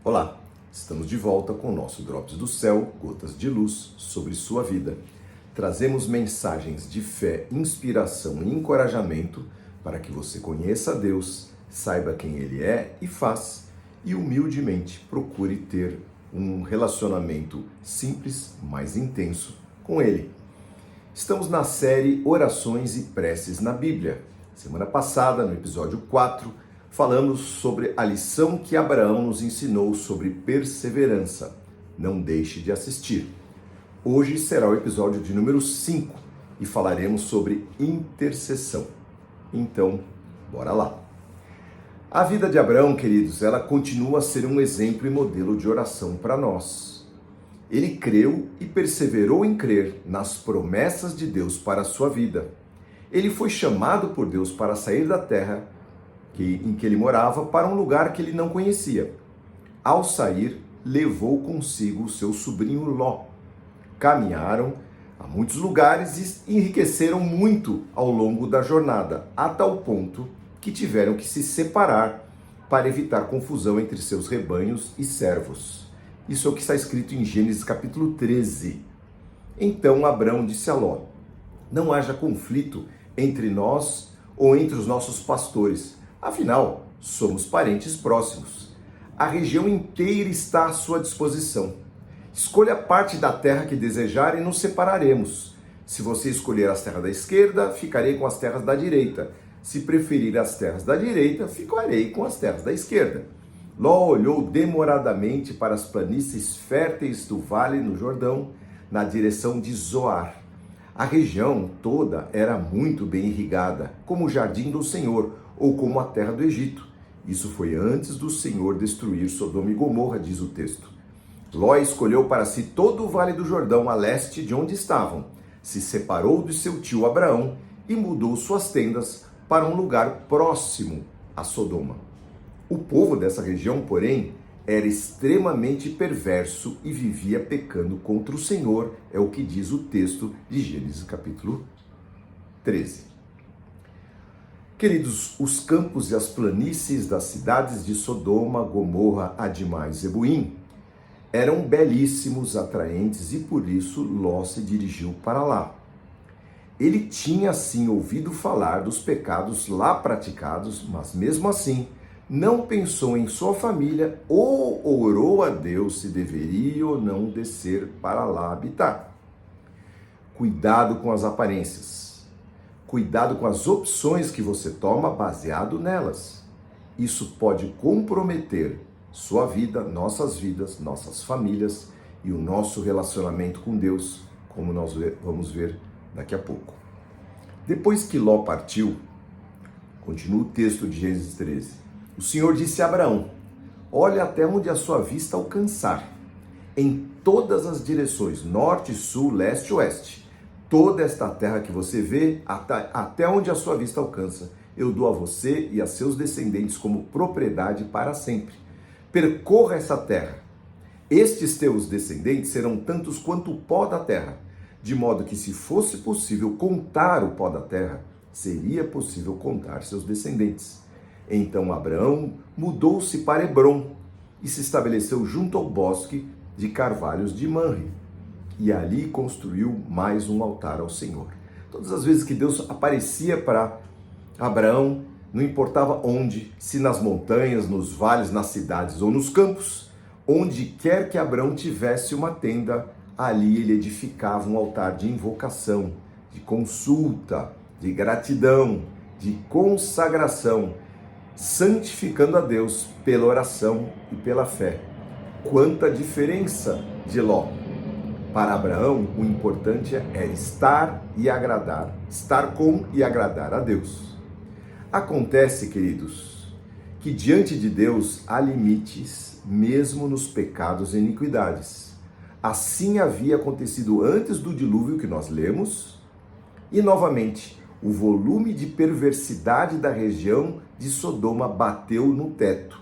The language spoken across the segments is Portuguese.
Olá, estamos de volta com o nosso Drops do Céu, gotas de luz sobre sua vida. Trazemos mensagens de fé, inspiração e encorajamento para que você conheça a Deus, saiba quem Ele é e faz, e humildemente procure ter um relacionamento simples, mas intenso com Ele. Estamos na série Orações e Preces na Bíblia. Semana passada, no episódio 4, falamos sobre a lição que Abraão nos ensinou sobre perseverança. Não deixe de assistir. Hoje será o episódio de número 5 e falaremos sobre intercessão. Então, bora lá. A vida de Abraão, queridos, ela continua a ser um exemplo e modelo de oração para nós. Ele creu e perseverou em crer nas promessas de Deus para a sua vida. Ele foi chamado por Deus para sair da terra em que ele morava para um lugar que ele não conhecia. Ao sair, levou consigo o seu sobrinho Ló. Caminharam a muitos lugares e enriqueceram muito ao longo da jornada, a tal ponto que tiveram que se separar para evitar confusão entre seus rebanhos e servos. Isso é o que está escrito em Gênesis capítulo 13. Então Abrão disse a Ló: não haja conflito entre nós ou entre os nossos pastores. Afinal, somos parentes próximos. A região inteira está à sua disposição. Escolha a parte da terra que desejar e nos separaremos. Se você escolher as terras da esquerda, ficarei com as terras da direita. Se preferir as terras da direita, ficarei com as terras da esquerda. Ló olhou demoradamente para as planícies férteis do vale no Jordão, na direção de Zoar. A região toda era muito bem irrigada, como o jardim do Senhor, ou como a terra do Egito. Isso foi antes do Senhor destruir Sodoma e Gomorra, diz o texto. Ló escolheu para si todo o vale do Jordão, a leste de onde estavam. Se separou de seu tio Abraão e mudou suas tendas para um lugar próximo a Sodoma. O povo dessa região, porém, era extremamente perverso e vivia pecando contra o Senhor, é o que diz o texto de Gênesis capítulo 13. Queridos, os campos e as planícies das cidades de Sodoma, Gomorra, Adimá e Zeboim eram belíssimos, atraentes, e por isso Ló se dirigiu para lá. Ele tinha sim ouvido falar dos pecados lá praticados, mas mesmo assim não pensou em sua família ou orou a Deus se deveria ou não descer para lá habitar. Cuidado com as aparências. Cuidado com as opções que você toma baseado nelas. Isso pode comprometer sua vida, nossas vidas, nossas famílias e o nosso relacionamento com Deus, como nós vamos ver daqui a pouco. Depois que Ló partiu, continua o texto de Gênesis 13, o Senhor disse a Abraão: olha até onde a sua vista alcançar, em todas as direções, norte, sul, leste e oeste. Toda esta terra que você vê, até onde a sua vista alcança, eu dou a você e a seus descendentes como propriedade para sempre. Percorra essa terra. Estes teus descendentes serão tantos quanto o pó da terra, de modo que, se fosse possível contar o pó da terra, seria possível contar seus descendentes. Então Abraão mudou-se para Hebrom e se estabeleceu junto ao bosque de carvalhos de Manre. E ali construiu mais um altar ao Senhor. Todas as vezes que Deus aparecia para Abraão, não importava onde, se nas montanhas, nos vales, nas cidades ou nos campos, onde quer que Abraão tivesse uma tenda, ali ele edificava um altar de invocação, de consulta, de gratidão, de consagração, santificando a Deus pela oração e pela fé. Quanta diferença de Ló! Para Abraão, o importante é estar com e agradar a Deus. Acontece, queridos, que diante de Deus há limites, mesmo nos pecados e iniquidades. Assim havia acontecido antes do dilúvio que nós lemos, e novamente, o volume de perversidade da região de Sodoma bateu no teto.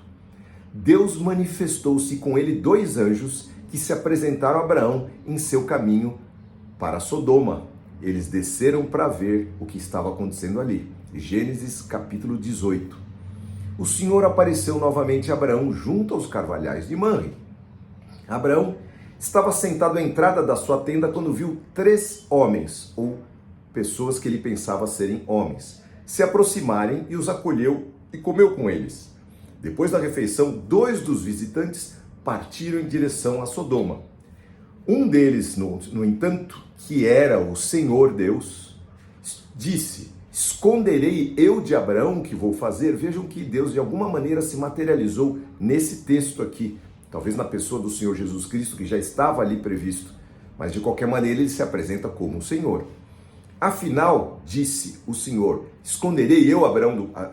Deus manifestou-se com ele 2 anjos que se apresentaram a Abraão em seu caminho para Sodoma. Eles desceram para ver o que estava acontecendo ali. Gênesis capítulo 18. o Senhor apareceu novamente a Abraão junto aos carvalhais de Manre. Abraão estava sentado à entrada da sua tenda quando viu 3 homens, ou pessoas que ele pensava serem homens, se aproximarem e os acolheu e comeu com eles. Depois da refeição, 2 dos visitantes partiram em direção a Sodoma. Um deles, no entanto, que era o Senhor Deus, disse: esconderei eu de Abraão o que vou fazer? Vejam que Deus de alguma maneira se materializou nesse texto aqui, talvez na pessoa do Senhor Jesus Cristo, que já estava ali previsto, mas de qualquer maneira ele se apresenta como o Senhor. Afinal, disse o Senhor, esconderei eu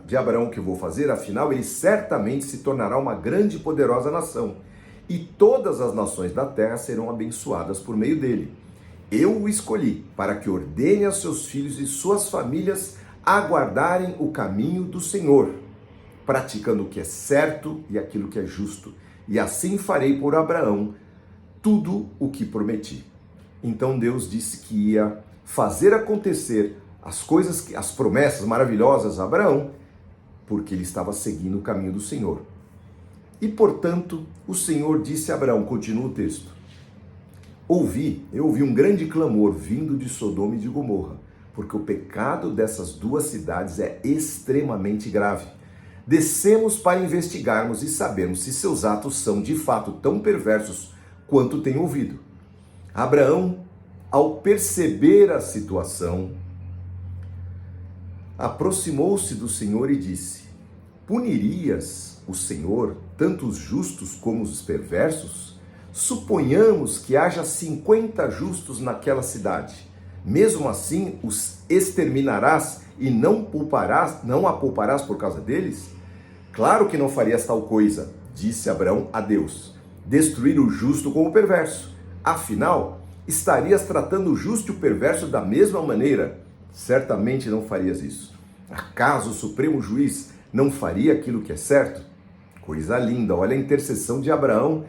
de Abraão o que vou fazer? Afinal, ele certamente se tornará uma grande e poderosa nação, e todas as nações da terra serão abençoadas por meio dele. Eu o escolhi para que ordene a seus filhos e suas famílias aguardarem o caminho do Senhor, praticando o que é certo e aquilo que é justo, e assim farei por Abraão tudo o que prometi. Então Deus disse que ia fazer acontecer as promessas maravilhosas a Abraão, porque ele estava seguindo o caminho do Senhor. E portanto, o Senhor disse a Abraão, continua o texto: eu ouvi um grande clamor vindo de Sodoma e de Gomorra, porque o pecado dessas 2 cidades é extremamente grave. Descemos para investigarmos e sabermos se seus atos são de fato tão perversos quanto tenho ouvido. Abraão, ao perceber a situação, aproximou-se do Senhor e disse: punirias o Senhor tanto os justos como os perversos? Suponhamos que haja 50 justos naquela cidade. Mesmo assim, os exterminarás e não a pouparás por causa deles? Claro que não farias tal coisa, disse Abraão a Deus, destruir o justo com o perverso. Afinal, estarias tratando o justo e o perverso da mesma maneira? Certamente não farias isso. Acaso o Supremo Juiz não faria aquilo que é certo? Coisa linda, olha a intercessão de Abraão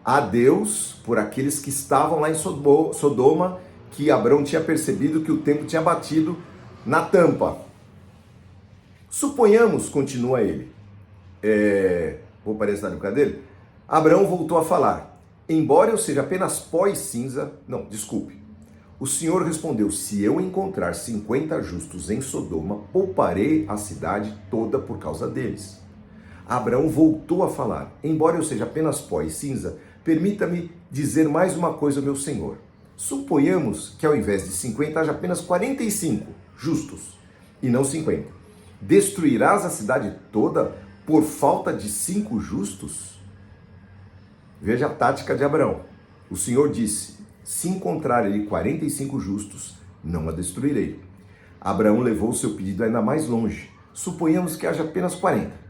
a Deus por aqueles que estavam lá em Sodoma, que Abraão tinha percebido que o tempo tinha batido na tampa. Suponhamos, continua ele, vou aparecer na boca dele, Abraão voltou a falar: embora eu seja apenas pó e cinza, o Senhor respondeu: se eu encontrar 50 justos em Sodoma, pouparei a cidade toda por causa deles. Abraão voltou a falar: embora eu seja apenas pó e cinza, permita-me dizer mais uma coisa, meu Senhor. Suponhamos que ao invés de 50 haja apenas 45 justos e não 50. Destruirás a cidade toda por falta de 5 justos? Veja a tática de Abraão. O Senhor disse: se encontrar ele 45 justos, não a destruirei. Abraão levou seu pedido ainda mais longe. Suponhamos que haja apenas 40.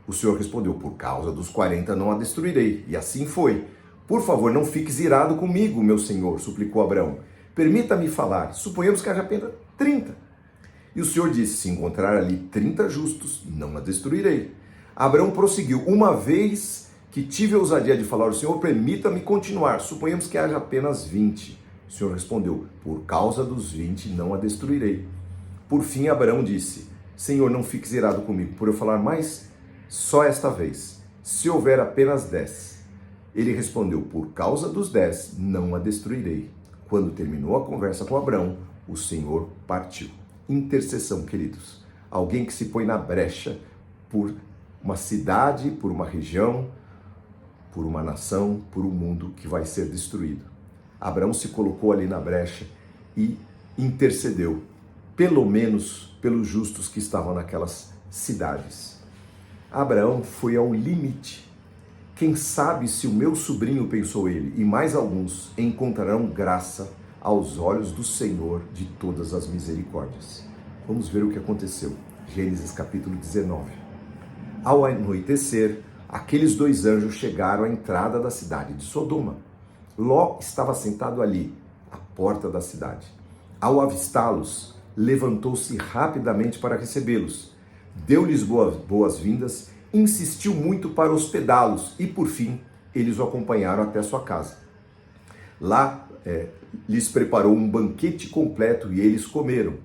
O Senhor respondeu: por causa dos 40 não a destruirei. E assim foi. Por favor, não fiques irado comigo, meu Senhor, suplicou Abraão. Permita-me falar. Suponhamos que haja apenas 30. E o Senhor disse: se encontrar ali 30 justos, não a destruirei. Abraão prosseguiu: uma vez que tive a ousadia de falar ao Senhor, permita-me continuar. Suponhamos que haja apenas 20. O Senhor respondeu: por causa dos 20 não a destruirei. Por fim, Abraão disse: Senhor, não fiques irado comigo, por eu falar mais só esta vez. Se houver apenas 10. Ele respondeu: por causa dos 10 não a destruirei. Quando terminou a conversa com Abraão, o Senhor partiu. Intercessão, queridos. Alguém que se põe na brecha por uma cidade, por uma região, por uma nação, por um mundo que vai ser destruído. Abraão se colocou ali na brecha e intercedeu, pelo menos pelos justos que estavam naquelas cidades. Abraão foi ao limite. Quem sabe se o meu sobrinho, pensou ele, e mais alguns encontrarão graça aos olhos do Senhor de todas as misericórdias. Vamos ver o que aconteceu. Gênesis capítulo 19. Ao anoitecer, aqueles 2 anjos chegaram à entrada da cidade de Sodoma. Ló estava sentado ali, à porta da cidade. Ao avistá-los, levantou-se rapidamente para recebê-los. Deu-lhes boas-vindas, insistiu muito para hospedá-los e, por fim, eles o acompanharam até sua casa. Lá, lhes preparou um banquete completo e eles comeram.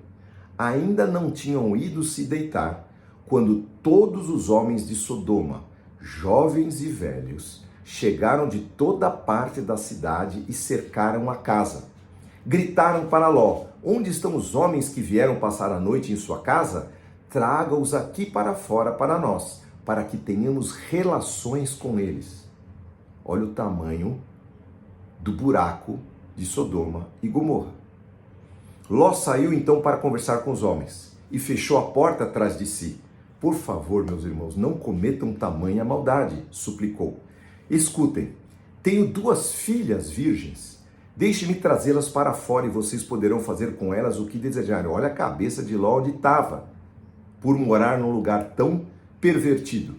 Ainda não tinham ido se deitar quando todos os homens de Sodoma, jovens e velhos, chegaram de toda parte da cidade e cercaram a casa. Gritaram para Ló: onde estão os homens que vieram passar a noite em sua casa? Traga-os aqui para fora para nós, para que tenhamos relações com eles. Olha o tamanho do buraco de Sodoma e Gomorra. Ló saiu então para conversar com os homens e fechou a porta atrás de si. Por favor, meus irmãos, não cometam tamanha maldade, suplicou. Escutem, tenho 2 filhas virgens. Deixe-me trazê-las para fora e vocês poderão fazer com elas o que desejarem. Olha a cabeça de Ló onde estava, por morar num lugar tão pervertido.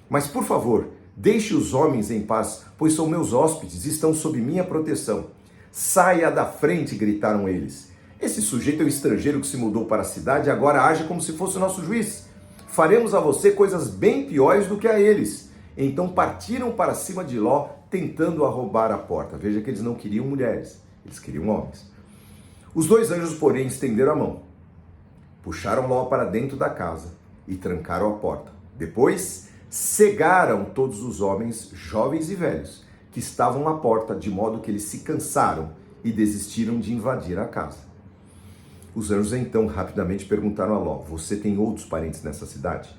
Mas, por favor, deixe os homens em paz, pois são meus hóspedes e estão sob minha proteção. Saia da frente, gritaram eles. Esse sujeito é um estrangeiro que se mudou para a cidade e agora age como se fosse o nosso juiz. Faremos a você coisas bem piores do que a eles. Então partiram para cima de Ló, tentando roubar a porta. Veja que eles não queriam mulheres, eles queriam homens. Os 2 anjos, porém, estenderam a mão, puxaram Ló para dentro da casa e trancaram a porta. Depois, cegaram todos os homens, jovens e velhos, que estavam à porta, de modo que eles se cansaram e desistiram de invadir a casa. Os anjos então rapidamente perguntaram a Ló: você tem outros parentes nessa cidade?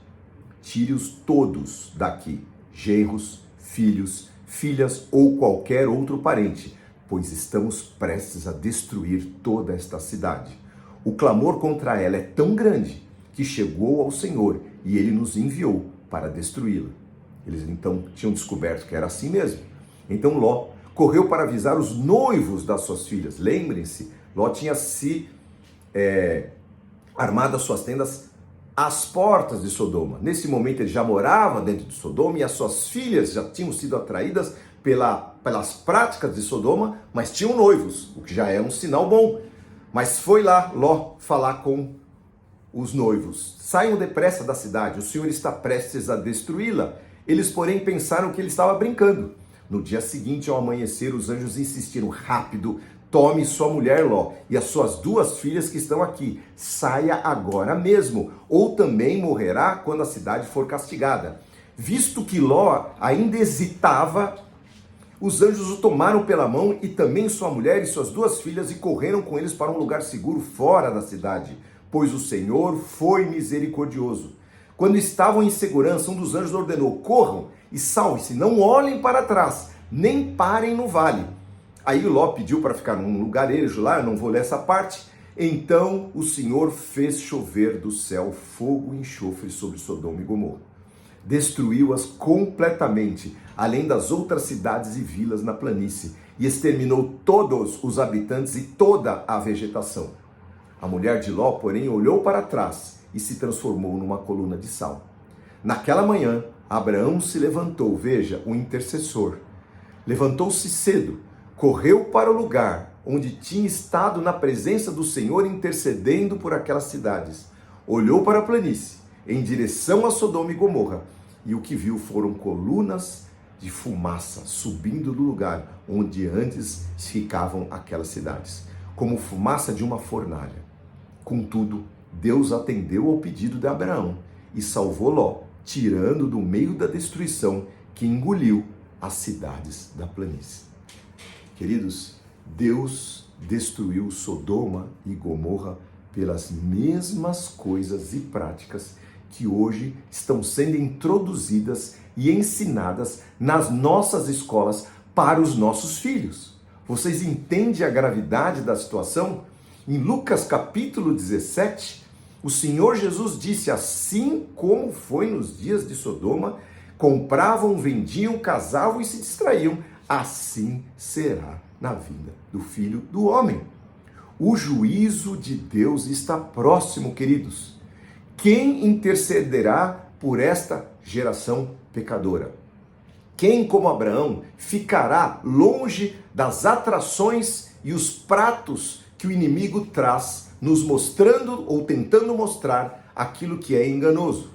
Tire-os todos daqui, genros, filhos, filhas ou qualquer outro parente, pois estamos prestes a destruir toda esta cidade. O clamor contra ela é tão grande que chegou ao Senhor e ele nos enviou para destruí-la. Eles então tinham descoberto que era assim mesmo. Então Ló correu para avisar os noivos das suas filhas. Lembrem-se, Ló tinha armado as suas tendas às portas de Sodoma. Nesse momento ele já morava dentro de Sodoma e as suas filhas já tinham sido atraídas pelas práticas de Sodoma, mas tinham noivos, o que já é um sinal bom. Mas foi lá Ló falar com os noivos: saiam depressa da cidade, o Senhor está prestes a destruí-la. Eles, porém, pensaram que ele estava brincando. No dia seguinte, ao amanhecer, os anjos insistiram: rápido, tome sua mulher Ló e as suas 2 filhas que estão aqui. Saia agora mesmo, ou também morrerá quando a cidade for castigada. Visto que Ló ainda hesitava, os anjos o tomaram pela mão e também sua mulher e suas 2 filhas e correram com eles para um lugar seguro fora da cidade, pois o Senhor foi misericordioso. Quando estavam em segurança, um dos anjos ordenou: corram e salvem-se, não olhem para trás, nem parem no vale. Aí Ló pediu para ficar num lugarejo lá, eu não vou ler essa parte. Então o Senhor fez chover do céu fogo e enxofre sobre Sodoma e Gomorra. Destruiu-as completamente, além das outras cidades e vilas na planície, e exterminou todos os habitantes e toda a vegetação. A mulher de Ló, porém, olhou para trás e se transformou numa coluna de sal. Naquela manhã, Abraão se levantou, veja, o intercessor. Levantou-se cedo, correu para o lugar onde tinha estado na presença do Senhor intercedendo por aquelas cidades. Olhou para a planície, em direção a Sodoma e Gomorra, e o que viu foram colunas de fumaça subindo do lugar onde antes ficavam aquelas cidades, como fumaça de uma fornalha. Contudo, Deus atendeu ao pedido de Abraão e salvou Ló, tirando do meio da destruição que engoliu as cidades da planície. Queridos, Deus destruiu Sodoma e Gomorra pelas mesmas coisas e práticas que hoje estão sendo introduzidas e ensinadas nas nossas escolas para os nossos filhos. Vocês entendem a gravidade da situação? Em Lucas capítulo 17, o Senhor Jesus disse: assim como foi nos dias de Sodoma, compravam, vendiam, casavam e se distraíam, assim será na vinda do Filho do Homem. O juízo de Deus está próximo, queridos. Quem intercederá por esta geração pecadora? Quem, como Abraão, ficará longe das atrações e os pratos que o inimigo traz, nos mostrando ou tentando mostrar aquilo que é enganoso?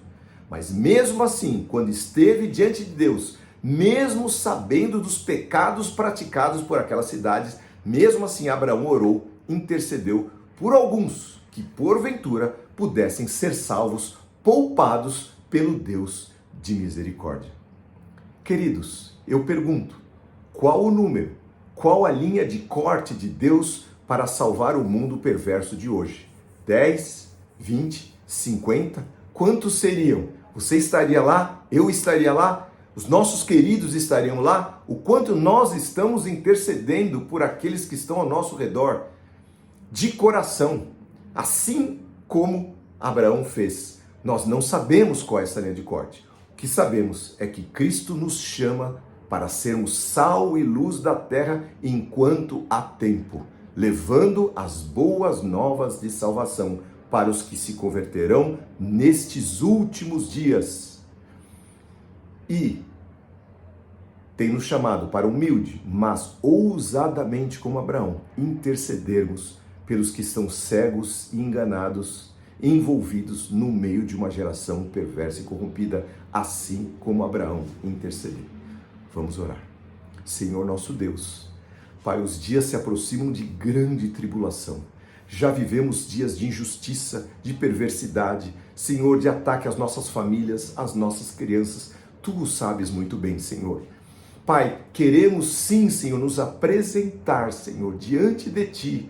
Mas mesmo assim, quando esteve diante de Deus, mesmo sabendo dos pecados praticados por aquelas cidades, mesmo assim Abraão orou, intercedeu por alguns que porventura pudessem ser salvos poupados pelo Deus de misericórdia. Queridos, eu pergunto, qual o número, qual a linha de corte de Deus para salvar o mundo perverso de hoje? 10, 20, 50? Quantos seriam? Você estaria lá? Eu estaria lá? Os nossos queridos estariam lá? O quanto nós estamos intercedendo por aqueles que estão ao nosso redor? De coração, assim como Abraão fez. Nós não sabemos qual é essa linha de corte. O que sabemos é que Cristo nos chama para sermos sal e luz da terra enquanto há tempo, levando as boas novas de salvação para os que se converterão nestes últimos dias. E tem nos chamado para humilde, mas ousadamente como Abraão, intercedermos pelos que estão cegos e enganados, envolvidos no meio de uma geração perversa e corrompida, assim como Abraão intercedeu. Vamos orar. Senhor nosso Deus, Pai, os dias se aproximam de grande tribulação. Já vivemos dias de injustiça, de perversidade, Senhor, de ataque às nossas famílias, às nossas crianças. Tu o sabes muito bem, Senhor. Pai, queremos sim, Senhor, nos apresentar, Senhor, diante de Ti,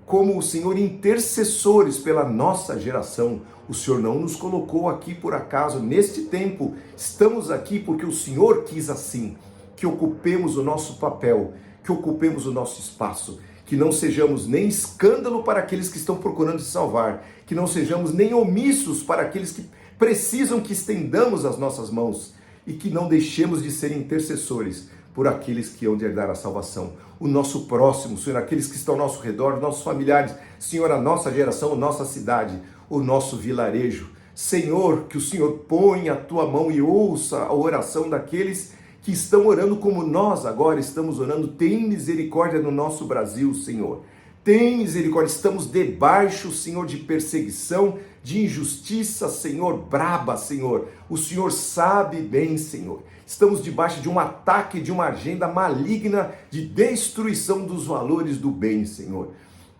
como, Senhor, intercessores pela nossa geração. O Senhor não nos colocou aqui por acaso, neste tempo. Estamos aqui porque o Senhor quis assim, que ocupemos o nosso papel, que ocupemos o nosso espaço, que não sejamos nem escândalo para aqueles que estão procurando se salvar, que não sejamos nem omissos para aqueles que precisam que estendamos as nossas mãos e que não deixemos de ser intercessores por aqueles que hão de herdar a salvação. O nosso próximo, Senhor, aqueles que estão ao nosso redor, nossos familiares, Senhor, a nossa geração, a nossa cidade, o nosso vilarejo. Senhor, que o Senhor ponha a Tua mão e ouça a oração daqueles que estão orando como nós agora estamos orando. Tem misericórdia no nosso Brasil, Senhor. Tem misericórdia. Estamos debaixo, Senhor, de perseguição, de injustiça, Senhor, braba, Senhor. O Senhor sabe bem, Senhor. Estamos debaixo de um ataque, de uma agenda maligna de destruição dos valores do bem, Senhor.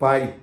Pai,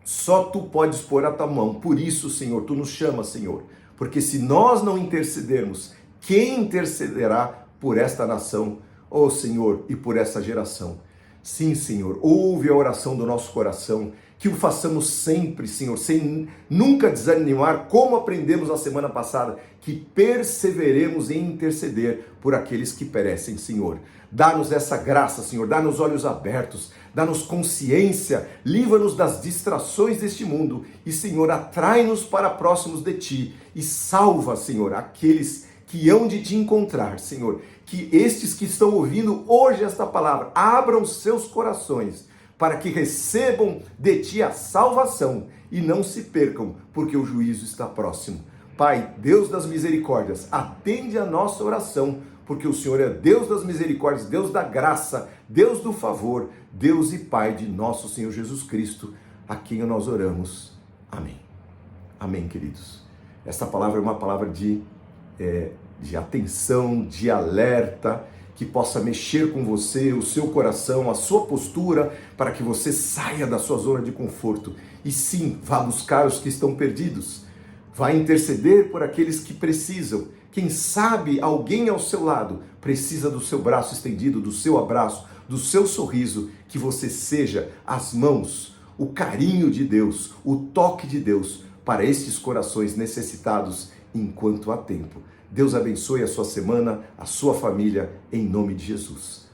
só Tu podes pôr a Tua mão. Por isso, Senhor, Tu nos chamas, Senhor. Porque se nós não intercedermos, quem intercederá por esta nação, ó Senhor, e por essa geração? Sim, Senhor, ouve a oração do nosso coração, que o façamos sempre, Senhor, sem nunca desanimar, como aprendemos na semana passada, que perseveremos em interceder por aqueles que perecem, Senhor. Dá-nos essa graça, Senhor, dá-nos olhos abertos, dá-nos consciência, livra-nos das distrações deste mundo e, Senhor, atrai-nos para próximos de Ti e salva, Senhor, aqueles que hão de Te encontrar, Senhor. Que estes que estão ouvindo hoje esta palavra abram seus corações para que recebam de Ti a salvação e não se percam, porque o juízo está próximo. Pai, Deus das misericórdias, atende a nossa oração, porque o Senhor é Deus das misericórdias, Deus da graça, Deus do favor, Deus e Pai de nosso Senhor Jesus Cristo, a quem nós oramos. Amém. Amém, queridos. Esta palavra é uma palavra de atenção, de alerta, que possa mexer com você, o seu coração, a sua postura, para que você saia da sua zona de conforto. E sim, vá buscar os que estão perdidos. Vá interceder por aqueles que precisam. Quem sabe alguém ao seu lado precisa do seu braço estendido, do seu abraço, do seu sorriso, que você seja as mãos, o carinho de Deus, o toque de Deus para estes corações necessitados enquanto há tempo. Deus abençoe a sua semana, a sua família, em nome de Jesus.